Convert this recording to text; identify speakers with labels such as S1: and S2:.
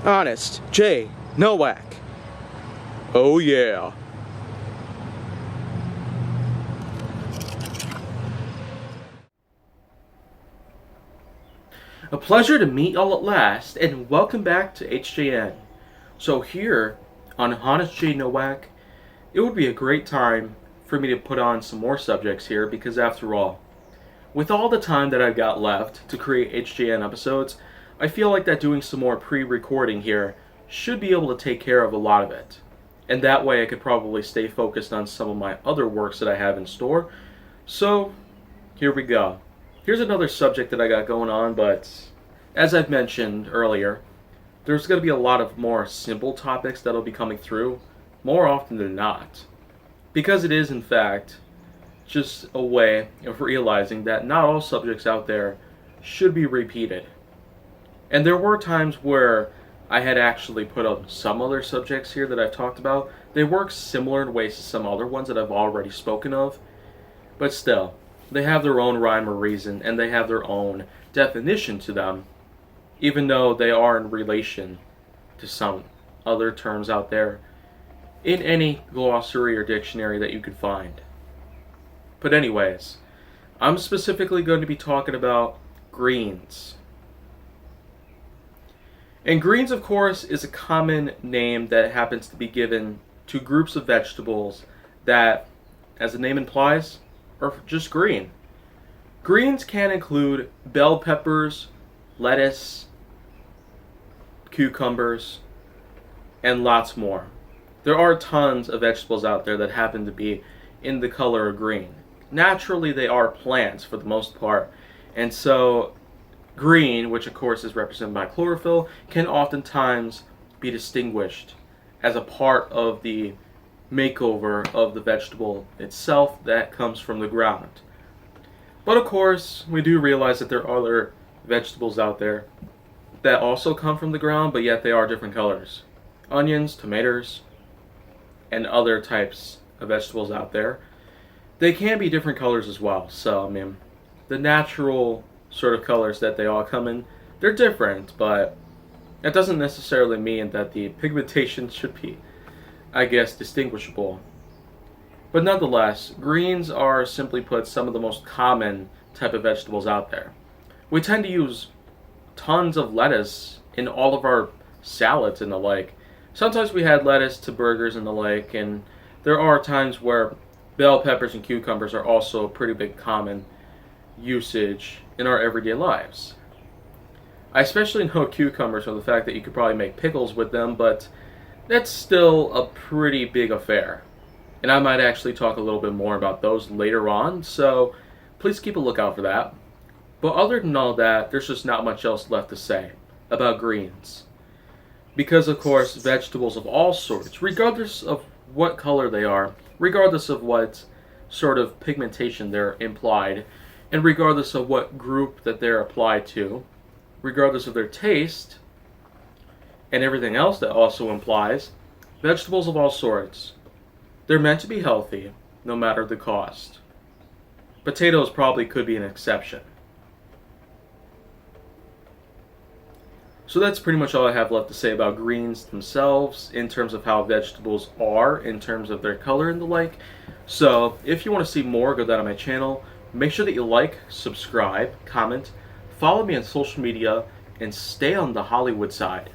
S1: Honest J. Nowak. Oh yeah.
S2: A pleasure to meet y'all at last, and welcome back to HJN. So here, on Honest J. Nowak, it would be a great time for me to put on some more subjects here, because after all, with all the time that I've got left to create HJN episodes, I feel like that doing some more pre-recording here should be able to take care of a lot of it. And that way I could probably stay focused on some of my other works that I have in store. So, here we go. Here's another subject that I got going on, but as I've mentioned earlier, there's going to be a lot of more simple topics that'll be coming through more often than not. Because it is, in fact, just a way of realizing that not all subjects out there should be repeated. And there were times where I had actually put up some other subjects here that I've talked about. They work similar in ways to some other ones that I've already spoken of, but still, they have their own rhyme or reason, and they have their own definition to them, even though they are in relation to some other terms out there in any glossary or dictionary that you could find. But anyways, I'm specifically going to be talking about greens. And greens, of course, is a common name that happens to be given to groups of vegetables that, as the name implies, are just green. Greens can include bell peppers, lettuce, cucumbers, and lots more. There are tons of vegetables out there that happen to be in the color of green. Naturally, they are plants for the most part, and so green, which of course is represented by chlorophyll, can oftentimes be distinguished as a part of the makeover of the vegetable itself that comes from the ground. But of course, we do realize that there are other vegetables out there that also come from the ground, but yet they are different colors. Onions, tomatoes, and other types of vegetables out there, they can be different colors as well. So, I mean, the natural sort of colors that they all come in, they're different, but that doesn't necessarily mean that the pigmentation should be, I guess, distinguishable. But nonetheless, greens are, simply put, some of the most common type of vegetables out there. We tend to use tons of lettuce in all of our salads and the like. Sometimes we add lettuce to burgers and the like, and there are times where bell peppers and cucumbers are also a pretty big common usage in our everyday lives. I especially know cucumbers from the fact that you could probably make pickles with them, but that's still a pretty big affair. And I might actually talk a little bit more about those later on, so please keep a lookout for that. But other than all that, there's just not much else left to say about greens. Because, of course, vegetables of all sorts, regardless of what color they are, regardless of what sort of pigmentation they're implied, and regardless of what group that they're applied to, regardless of their taste, and everything else that also implies, vegetables of all sorts, they're meant to be healthy, no matter the cost. Potatoes probably could be an exception. So that's pretty much all I have left to say about greens themselves, in terms of how vegetables are, in terms of their color and the like. So if you want to see more, go down to my channel. Make sure that you like, subscribe, comment, follow me on social media, and stay on the Hollywood side.